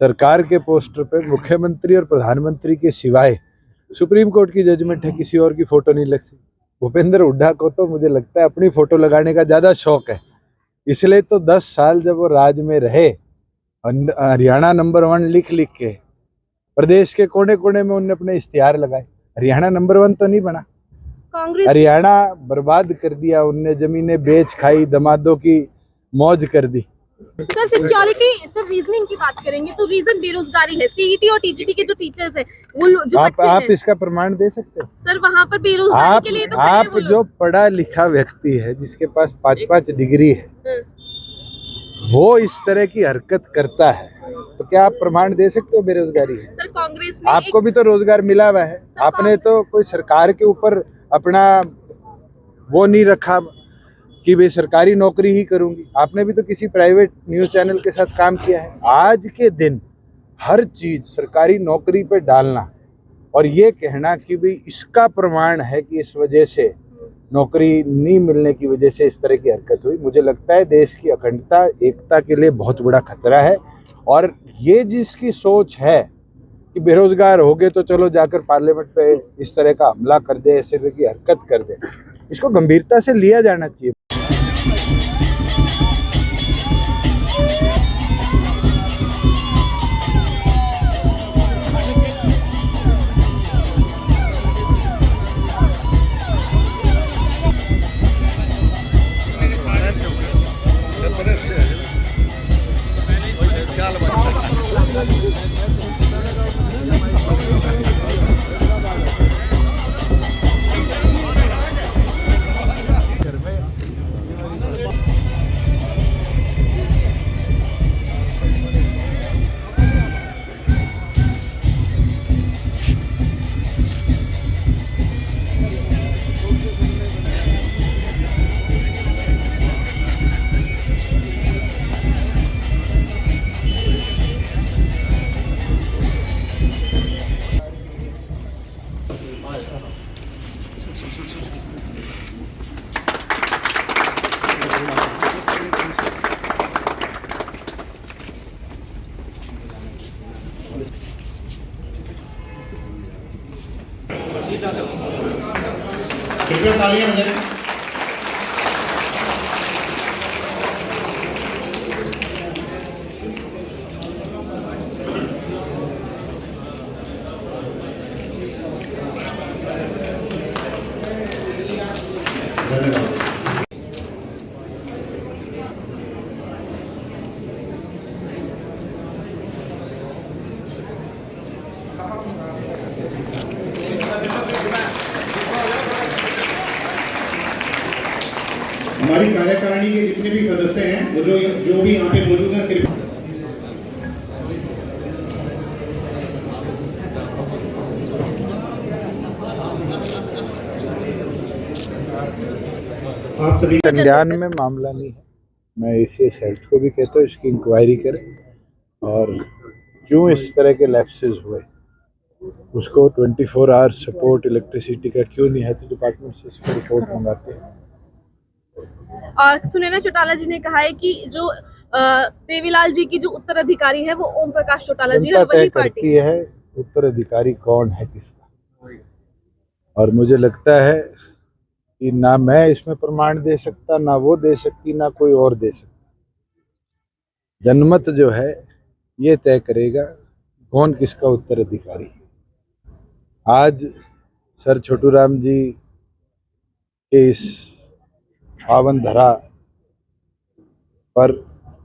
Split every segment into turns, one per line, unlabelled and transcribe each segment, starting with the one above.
सरकार के पोस्टर पे मुख्यमंत्री और प्रधानमंत्री के सिवाय सुप्रीम कोर्ट की जजमेंट है, किसी और की फोटो नहीं लग सकती। भूपेंद्र हुड्डा को तो मुझे लगता है अपनी फोटो लगाने का ज्यादा शौक है, इसलिए तो 10 साल जब वो राज में रहे, हरियाणा नंबर 1 लिख लिख के प्रदेश के कोने कोने में उन्होंने अपने इश्तिहार लगाए। हरियाणा नंबर 1 तो नहीं बना,
कांग्रेस
हरियाणा बर्बाद कर दिया उनने, जमीनें बेच खाई, दमादों की मौज कर दी।
सर सिक्योरिटी, सर रीजनिंग की बात करेंगे तो रीजन बेरोजगारी है। सीईटी और टीजीटी के जो टीचर्स हैं, वो जो बच्चे
आप
हैं,
इसका प्रमाण दे सकते हो?
सर वहाँ पर बेरोजगारी के लिए तो
आप जो पढ़ा लिखा व्यक्ति है, जिसके पास 5-5 डिग्री है, वो इस तरह की हरकत करता है, तो क्या आप प्रमाण दे सकते हो बेरोजगारी है?
सर कांग्रेस ने
आपको भी तो रोजगार मिला हुआ है, आपने तो कोई सरकार के ऊपर अपना वो नहीं रखा कि भाई सरकारी नौकरी ही करूंगी। आपने भी तो किसी प्राइवेट न्यूज़ चैनल के साथ काम किया है। आज के दिन हर चीज सरकारी नौकरी पे डालना और ये कहना कि भाई इसका प्रमाण है कि इस वजह से नौकरी नहीं मिलने की वजह से इस तरह की हरकत हुई, मुझे लगता है देश की अखंडता एकता के लिए बहुत बड़ा खतरा है। और ये जिसकी सोच है कि बेरोजगार हो गए तो चलो जाकर पार्लियामेंट पे इस तरह का हमला कर दे, इस तरह की हरकत कर दे, इसको गंभीरता से लिया जाना चाहिए।
कृपया तालियां बजाएं। धन्यवाद। हमारी कार्यकारिणी के जितने भी सदस्य हैं, वो जो भी यहाँ पे मौजूद हैं, कृपया आप सभी
संज्ञान में मामला नहीं है। मैं एसीएस हेल्थ को भी कहता हूँ इसकी इंक्वायरी करें और क्यों इस तरह के लैप्सेस हुए, उसको 24 आवर्स सपोर्ट इलेक्ट्रिसिटी का क्यों नहीं है, तो डिपार्टमेंट से इसको रिपोर्ट मंगाते हैं।
सुनैना चौटाला जी ने कहा है कि जो देवीलाल जी की जो उत्तराधिकारी है वो ओम प्रकाश चौटाला जी है,
जनता
वही
तय
पार्टी
करती है उत्तराधिकारी कौन है किसका, और मुझे लगता है कि ना मैं इसमें प्रमाण दे सकता, ना वो दे सकती, ना कोई और दे सकता। जनमत जो है ये तय करेगा कौन किसका उत्तराधिकारी। आज सर छोटू राम जी के इस पावन धरा पर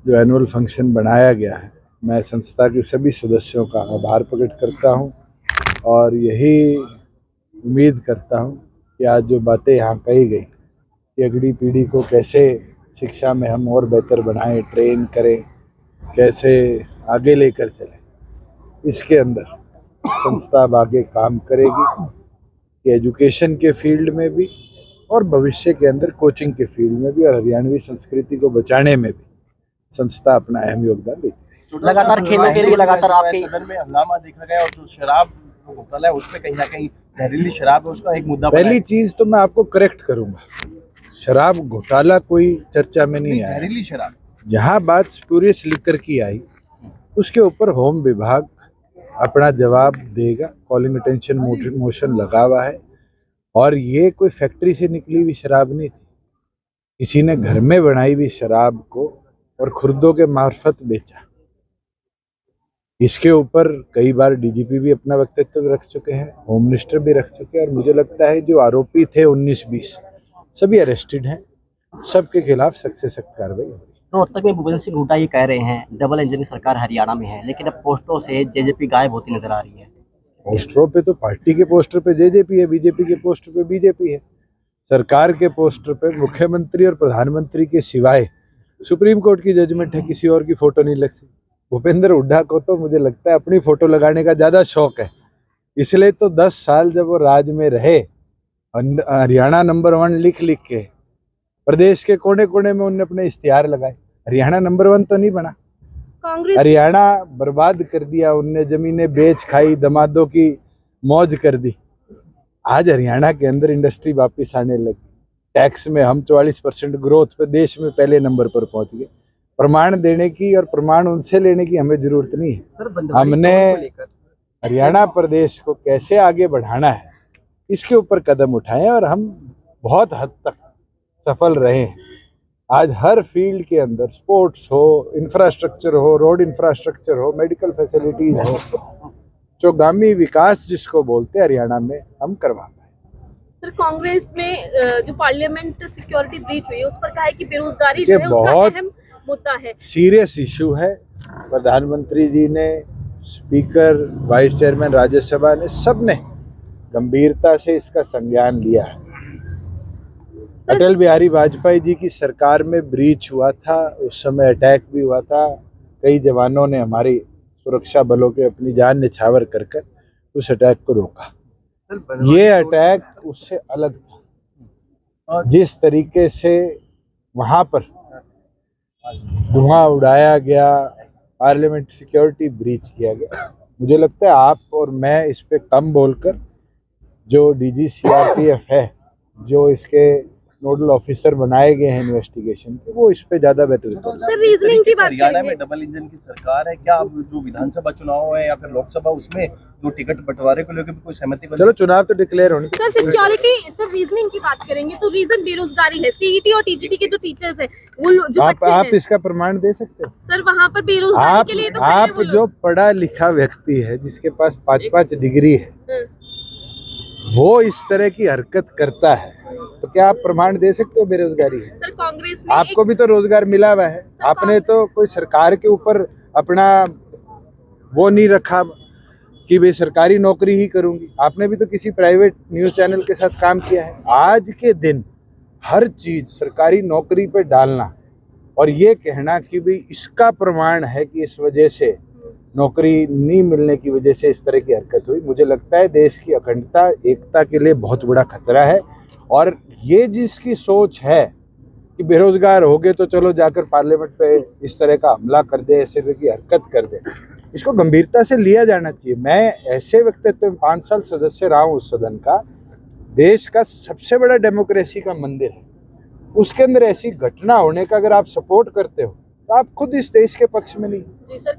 जो एनुअल फंक्शन बनाया गया है, मैं संस्था के सभी सदस्यों का आभार प्रकट करता हूं और यही उम्मीद करता हूं कि आज जो बातें यहाँ कही गई कि अगली पीढ़ी को कैसे शिक्षा में हम और बेहतर बनाएं, ट्रेन करें, कैसे आगे लेकर चलें, इसके अंदर संस्था अब आगे काम करेगी कि एजुकेशन के फील्ड में भी और भविष्य के अंदर कोचिंग के फील्ड में भी और हरियाणवी संस्कृति को बचाने में भी संस्था अपना अहम योगदान देती है।
लगातार खेलों के लिए लगातार आपके
सदन में हंगामा देखा गया और जो शराब घोटाला है उसमें कहीं ना कहीं जहरीली शराब है, उसका एक मुद्दा
पहली चीज तो मैं आपको करेक्ट करूंगा, शराब घोटाला कोई चर्चा में नहीं आया।
जहरीली शराब
जहां बात स्पूरियस लिकर की आई उसके ऊपर होम विभाग अपना जवाब देगा। कॉलिंग अटेंशन मोशन लगा हुआ है और ये कोई फैक्ट्री से निकली हुई शराब नहीं थी, किसी ने घर में बनाई हुई शराब को और खुर्दों के मार्फत बेचा। इसके ऊपर कई बार डीजीपी भी अपना वक्तव्य रख चुके हैं, होम मिनिस्टर भी रख चुके हैं और मुझे लगता है जो आरोपी थे 19-20 सभी अरेस्टेड हैं, सबके खिलाफ सख्त से सख्त कार्रवाई होगी।
रोहतक में भूपेंद्र सिंह हुड्डा ये कह रहे हैं डबल इंजन की सरकार हरियाणा में है, लेकिन अब पोस्टरों से जेजेपी गायब होती नजर आ रही है।
पोस्टरों पे तो पार्टी के पोस्टर पे जेजेपी है, बीजेपी के पोस्टर पे बीजेपी है, सरकार के पोस्टर पे मुख्यमंत्री और प्रधानमंत्री के सिवाय सुप्रीम कोर्ट की जजमेंट है, किसी और की फोटो नहीं लग सकती। भूपेंद्र हुड्डा को तो मुझे लगता है अपनी फोटो लगाने का ज्यादा शौक है, इसलिए तो 10 साल जब वो राज में रहे हरियाणा नंबर 1 लिख लिख के प्रदेश के कोने कोने में उन्होंने अपने इश्तिहार लगाए। हरियाणा नंबर 1 तो नहीं बना,
कांग्रेस
हरियाणा बर्बाद कर दिया उनने, जमीनें बेच खाई, दमादों की मौज कर दी। आज हरियाणा के अंदर इंडस्ट्री वापस आने लगी, टैक्स में हम 44% ग्रोथ पे देश में पहले नंबर पर पहुंच गए। प्रमाण देने की और प्रमाण उनसे लेने की हमें जरूरत नहीं है। हमने हरियाणा प्रदेश को कैसे आगे बढ़ाना है इसके ऊपर कदम उठाए और हम बहुत हद तक सफल रहे हैं। आज हर फील्ड के अंदर, स्पोर्ट्स हो, इंफ्रास्ट्रक्चर हो, रोड इंफ्रास्ट्रक्चर हो, मेडिकल फैसिलिटीज हो, चौगामी विकास जिसको बोलते हैं हरियाणा में हम करवा पाए।
सर कांग्रेस में जो पार्लियामेंट सिक्योरिटी ब्रीच हुई है उस पर कहा है कि बेरोजगारी जो
ये
है उसका
बहुत
अहम मुद्दा है,
सीरियस इशू है। प्रधानमंत्री जी ने, स्पीकर, वाइस चेयरमैन राज्यसभा ने, सबने गंभीरता से इसका संज्ञान लिया है। अटल बिहारी वाजपेयी जी की सरकार में ब्रीच हुआ था, उस समय अटैक भी हुआ था, कई जवानों ने हमारी सुरक्षा बलों के अपनी जान निछावर कर उस अटैक को रोका। ये अटैक उससे अलग था, जिस तरीके से वहां पर धुआं उड़ाया गया, पार्लियामेंट सिक्योरिटी ब्रीच किया गया। मुझे लगता है आप और मैं इस पे कम बोलकर जो डीजी सीआरपीएफ है, जो इसके नोडल ऑफिसर बनाए गए हैं इन्वेस्टिगेशन के, वो इस पे ज्यादा बेटर है।
सर रीजनिंग की बात
हरियाणा में
करेंगे।
डबल इंजन की सरकार है क्या? अब जो विधानसभा चुनाव है या फिर लोकसभा, उसमें जो टिकट बंटवारे को लेकर भी कोई सहमति बनी?
चलो चुनाव तो डिक्लेयर होने
सर सिक्योरिटी, सर रीजनिंग की बात करेंगे तो रीजन बेरोजगारी है। सीईटी और टीजीटी के जो टीचर्स हैं वो जो बच्चे
आप
हैं,
इसका प्रमाण दे सकते हो?
सर वहाँ पर बेरोजगारी के लिए तो
आप जो पढ़ा लिखा व्यक्ति है, जिसके पास 5-5 डिग्री है, वो इस तरह की हरकत करता है तो क्या आप प्रमाण दे सकते हो बेरोजगारी है?
सर कांग्रेस ने
आपको भी तो रोजगार मिला हुआ है, आपने तो कोई सरकार के ऊपर अपना वो नहीं रखा कि भाई सरकारी नौकरी ही करूंगी, आपने भी तो किसी प्राइवेट न्यूज़ चैनल के साथ काम किया है। आज के दिन हर चीज सरकारी नौकरी पे डालना और ये कहना कि भाई इसका प्रमाण है कि इस वजह से नौकरी नहीं मिलने की वजह से इस तरह की हरकत हुई, मुझे लगता है देश की अखंडता, एकता के लिए बहुत बड़ा खतरा है। और ये जिसकी सोच है कि बेरोजगार हो गए तो चलो जाकर पार्लियामेंट पे इस तरह का हमला कर दे, इस तरह की हरकत कर दे, इसको गंभीरता से लिया जाना चाहिए। मैं ऐसे व्यक्तित्व में 5 साल सदस्य रहा हूँ उस सदन का, देश का सबसे बड़ा डेमोक्रेसी का मंदिर है, उसके अंदर ऐसी घटना होने का अगर आप सपोर्ट करते हो तो आप खुद इस देश के पक्ष में नहीं।
जी सर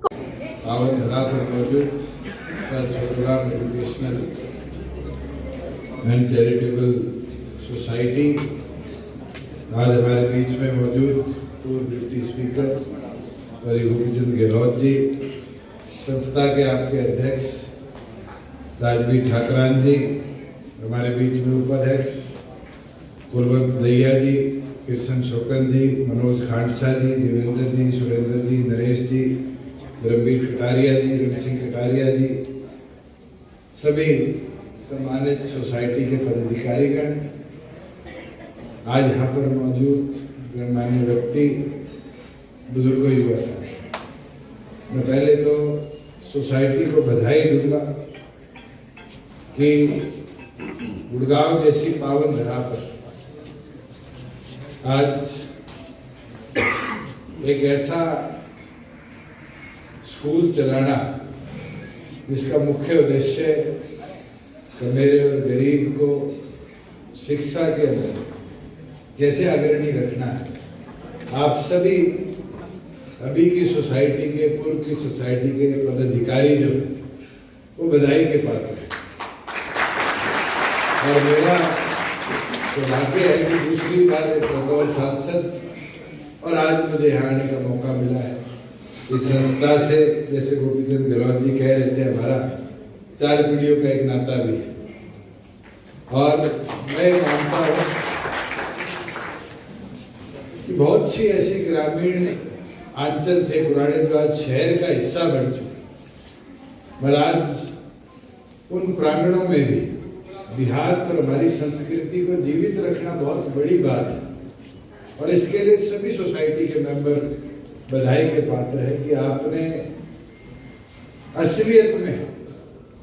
पावन धरा पर मौजूद sir Chhoturam educational and charitable society, आज हमारे बीच में मौजूद पूर्व डिप्टी स्पीकर श्री गोपीचंद गहलोत जी, संस्था के आपके अध्यक्ष राजवीर ठाकरान जी, हमारे बीच में उपाध्यक्ष कुलवंत दहिया जी, किशन शोकन जी, मनोज खांडसा जी, देवेंद्र जी, सुरेंद्र जी, नरेश जी, धर्मवीर कटारिया जी, रण सिंह कटारिया जी, सभी सम्मानित सोसाइटी के पदाधिकारीगण, आज यहाँ पर मौजूद गणमान्य व्यक्ति, बुजुर्गों, युवा साथी, मैं पहले तो सोसाइटी को बधाई दूंगा कि गुड़गांव जैसी पावन धरा पर आज एक ऐसा स्कूल चलाना जिसका मुख्य उद्देश्य कमेरे और गरीब को शिक्षा के अंदर कैसे अग्रणी रखना है। आप सभी अभी की सोसाइटी के, पूर्व की सोसाइटी के पदाधिकारी जो वो बधाई के पात्र हैं। और मेरा सौभाग्य है कि दूसरी बार एक बतौर सांसद और आज मुझे यहाँ आने का मौका मिला है। इस संस्था से, जैसे गोपीचंद गहलोत जी कह रहे थे, हमारा 4 पीढ़ियों का एक नाता भी है। और मैं मानता हूँ कि बहुत सी ऐसी ग्रामीण अंचल थे पुराने जो आज शहर का हिस्सा बन चुके, मगर आज उन प्रांगणों में भी देहात और हमारी संस्कृति को जीवित रखना बहुत बड़ी बात है। और इसके लिए सभी सोसाइटी के मेंबर बधाई के पात्र है कि आपने असलियत में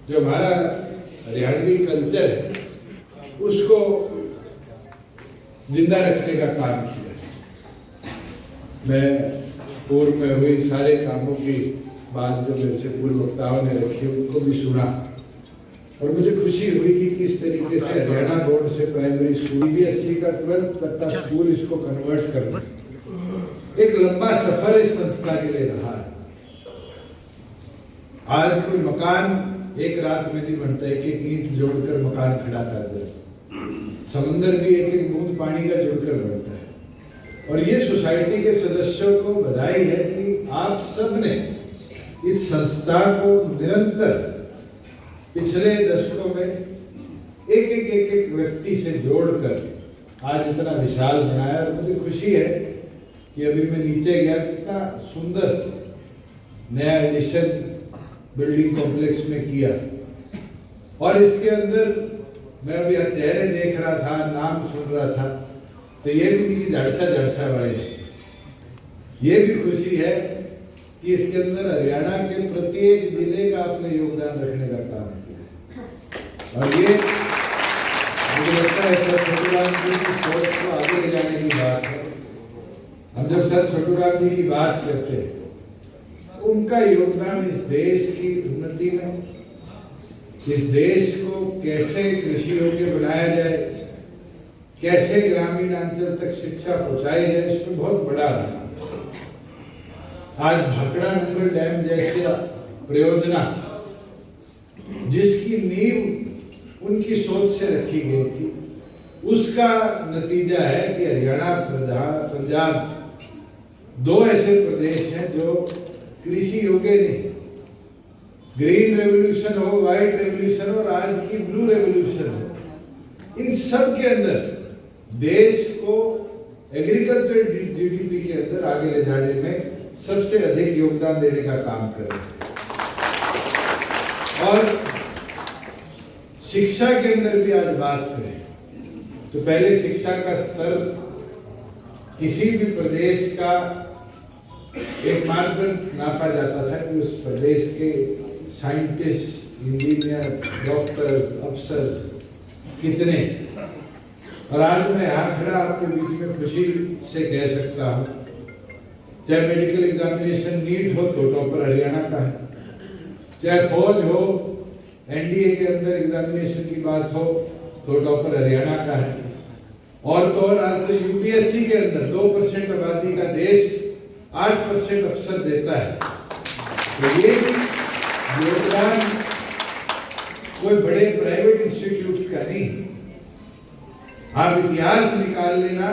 जो हमारा हरियाणवी कल्चर है उसको जिंदा रखने का काम किया है। मैं पूर्व में हुई सारे कामों की बात जो मेरे से पूर्व वक्ताओं ने रखी उनको भी सुना और मुझे खुशी हुई कि किस तरीके से हरियाणा बोर्ड से प्राइमरी स्कूल CBSE का 12th तक का स्कूल इसको कन्वर्ट करना एक लंबा सफर इस संस्था के लिए रहा है। आज कोई मकान एक रात में नहीं बनता, एक एक ईंट जोड़कर मकान खड़ा कर दे। समंदर भी एक एक बूंद पानी का जोड़कर बनता है। और ये सोसाइटी के सदस्यों को बधाई है कि आप सब ने इस संस्था को निरंतर पिछले दशकों में एक व्यक्ति से जोड़कर आज इतना विशाल बनाया। और मुझे खुशी है कि अभी मैं नीचे गया, कितना सुंदर नया एडिशन बिल्डिंग कॉम्प्लेक्स में किया। और इसके अंदर मैं अभी चेहरे देख रहा था, नाम सुन रहा था, तो ये भी किसी झड़सा वाले हैं। ये भी खुशी है कि इसके अंदर हरियाणा के प्रत्येक जिले का अपने योगदान रखने का काम किया। और ये मुझे लगता है सर छोटूराम जी की सोच को आगे ले जाने की बात है। हम जब सर छोटूराम जी की बात करते हैं, उनका योगदान इस देश की उन्नति में, इस देश को कैसे कृषि योग्य बनाया जाए, कैसे ग्रामीण अंचल तक शिक्षा पहुंचाई जाए, इसमें बहुत बड़ा रहा। आज भाखड़ा नंगल डैम जैसे परियोजना जिसकी नींव उनकी सोच से रखी गई थी, उसका नतीजा है कि हरियाणा, पंजाब 2 ऐसे प्रदेश हैं जो कृषि योग्य नहीं। ग्रीन रेवोल्यूशन हो, व्हाइट रेवोल्यूशन हो, आज की ब्लू रेवोल्यूशन हो, इन सब के अंदर देश को एग्रीकल्चर GDP के अंदर आगे ले जाने में सबसे अधिक योगदान देने का काम कर रहे हैं। और शिक्षा के अंदर भी आज बात करें तो पहले शिक्षा का स्तर किसी भी प्रदेश का एक मानदंड नापा जाता था कि उस प्रदेश के साइंटिस्ट, इंजीनियर, डॉक्टर्स, अफसर्स कितने। और आज मैं यहाँ खड़ा आपके बीच में खुशी से कह सकता हूँ, चाहे मेडिकल एग्जामिनेशन नीट हो तो टॉपर हरियाणा का है, चाहे फौज हो, NDA के अंदर एग्जामिनेशन की बात हो तो टॉपर हरियाणा का है। और तो और आज तो UPSC के अंदर 2% आबादी का देश 8% अफसर देता है। तो ये योगदान कोई बड़े प्राइवेट इंस्टीट्यूट्स का नहीं। आप इतिहास निकाल लेना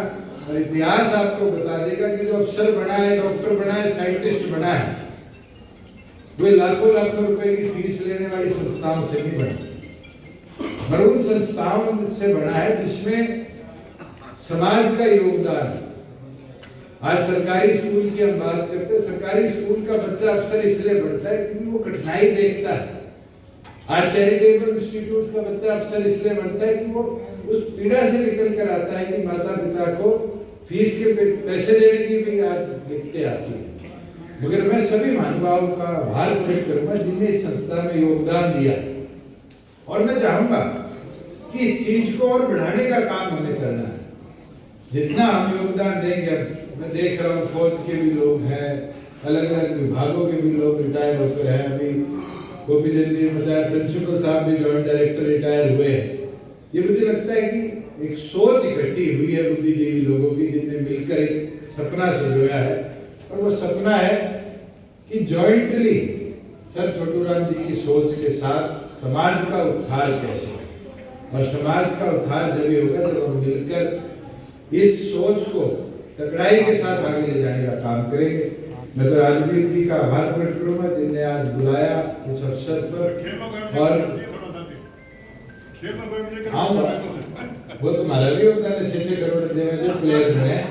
और इतिहास आपको बता देगा कि जो अफसर बना है, डॉक्टर बना है, साइंटिस्ट बना है, वे लाखों रुपए की फीस लेने वाली संस्थाओं से नहीं बने, पर उन संस्थाओं से बना है जिसमें समाज का योगदान। आज सरकारी स्कूल की हम बात करते हैं, सरकारी स्कूल का बच्चा अफसर इसलिए बनता है क्योंकि वो कठिनाई देखता है। आज चैरिटेबल इंस्टीट्यूट का बच्चा अफसर इसलिए बनता है कि वो उस पीड़ा से निकल कर आता है कि माता पिता को फीस के पैसे देने की भी आज दिक्कतें आती है। मगर मैं सभी महानुभावों का आभार प्रकट करूंगा जिन्हें इस संस्था में योगदान दिया। और मैं चाहूंगा कि इस चीज को और बढ़ाने का काम हमें करना है। जितना हम योगदान देंगे, मैं देख रहा हूँ फौज के भी लोग हैं, अलग अलग विभागों के भी लोग रिटायर होते हैं। अभी गोपीचंद जी बताया, प्रिंसिपल साहब भी जॉइंट डायरेक्टर रिटायर हुए हैं। ये मुझे लगता है कि एक सोच इकट्ठी हुई है बुद्धिजीवी लोगों की, जिनने मिलकर एक सपना सजोया है और वो सपना है कि जॉइंटली सर छोटूराम जी की सोच के साथ समाज का उद्धार कैसे, और समाज का उद्धार जब होगा जब हम मिलकर इस सोच को तकड़ाई के साथ आगे ले जाने का काम करेंगे। मैं तो राजवीर जी का आभार प्रकट करूंगा जिनने आज बुलाया इस अवसर पर, और हाँ वो तुम्हारा भी होता है 6-6 करोड़ रुपए में जो प्लेयर हैं।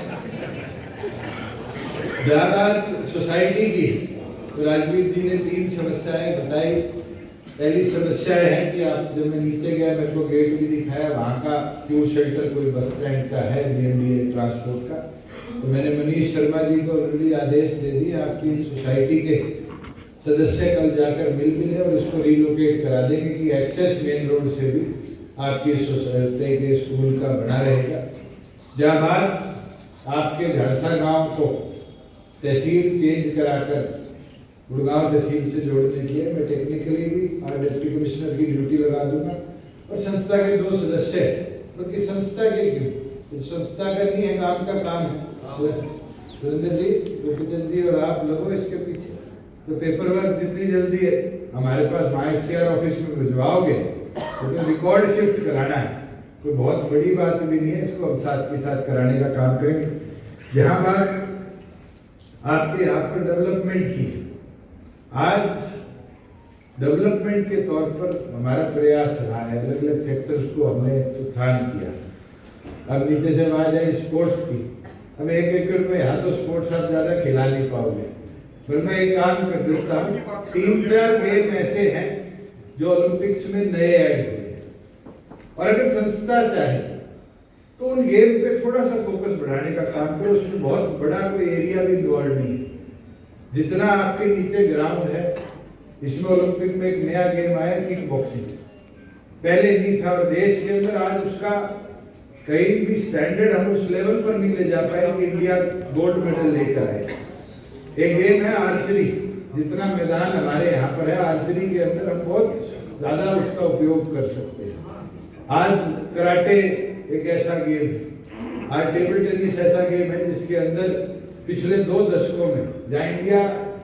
ज्यादा सोसाइटी की तो राजवीर जी ने 3 समस्याएं बताई। पहली समस्या है कि आप जब मैं नीचे गया मेरे को गेट भी दिखाया, वहाँ का क्यू शेल्टर कोई बस स्टैंड का है BMDA ट्रांसपोर्ट का, तो मैंने मनीष शर्मा जी को ऑलरेडी आदेश दे दिए आपकी सोसाइटी के सदस्य कल जाकर मिल मिले और इसको रिलोकेट करा देंगे कि एक्सेस मेन रोड से भी आपकी सोसाइटी के स्कूल का बना रहेगा। जहाँ बात आपके झड़सा गांव को तहसील चेंज कराकर गुड़गांव तहसील से जोड़ने की है, मैं टेक्निकली भी डिप्टी कमिश्नर की ड्यूटी लगा दूंगा और संस्था के 2 सदस्य, क्योंकि संस्था के क्यों, संस्था का नहीं है काम का काम है। सुरेंद्र जी, गोपीचंद जी और आप लोगों इसके पीछे, तो पेपर वर्क जितनी जल्दी है हमारे पास ICR ऑफिस में भिजवाओगे तो रिकॉर्ड शिफ्ट कराना है, कोई बहुत बड़ी बात भी नहीं है, इसको हम साथ के साथ कराने का काम करेंगे। जहाँ बात आपके यहाँ पर डेवलपमेंट की, आज डेवलपमेंट के तौर पर हमारा प्रयास रहा है, अलग अलग सेक्टर्स को हमने उत्थान किया। अब नीचे से आ जाए स्पोर्ट्स की, अब 1 एकड़ में यहाँ तो स्पोर्ट्स आप ज्यादा खिला नहीं पाओगे, पर मैं एक काम कर देता हूँ, 3-4 गेम ऐसे हैं जो ओलंपिक्स में नए ऐड हुए, और अगर संस्था चाहे तो उन गेम पे थोड़ा सा फोकस बढ़ाने का काम करो। उसमें बहुत बड़ा कोई एरिया भी इन्वॉल्व नहीं है, जितना आपके नीचे ग्राउंड है। इसमें ओलंपिक में एक नया गेम आया किक बॉक्सिंग, पहले नहीं था और देश के अंदर आज उसका कहीं भी स्टैंडर्ड हम उस लेवल पर नहीं ले जा पाए कि इंडिया गोल्ड मेडल लेकर आए। एक गेम है आर्चरी, जितना मैदान हमारे यहाँ पर है आर्चरी के अंदर हम बहुत ज्यादा उसका उपयोग कर सकते हैं। आज कराटे एक ऐसा गेम है, आज टेबल टेनिस ऐसा गेम है जिसके अंदर पिछले 2 दशकों में जहाँ इंडिया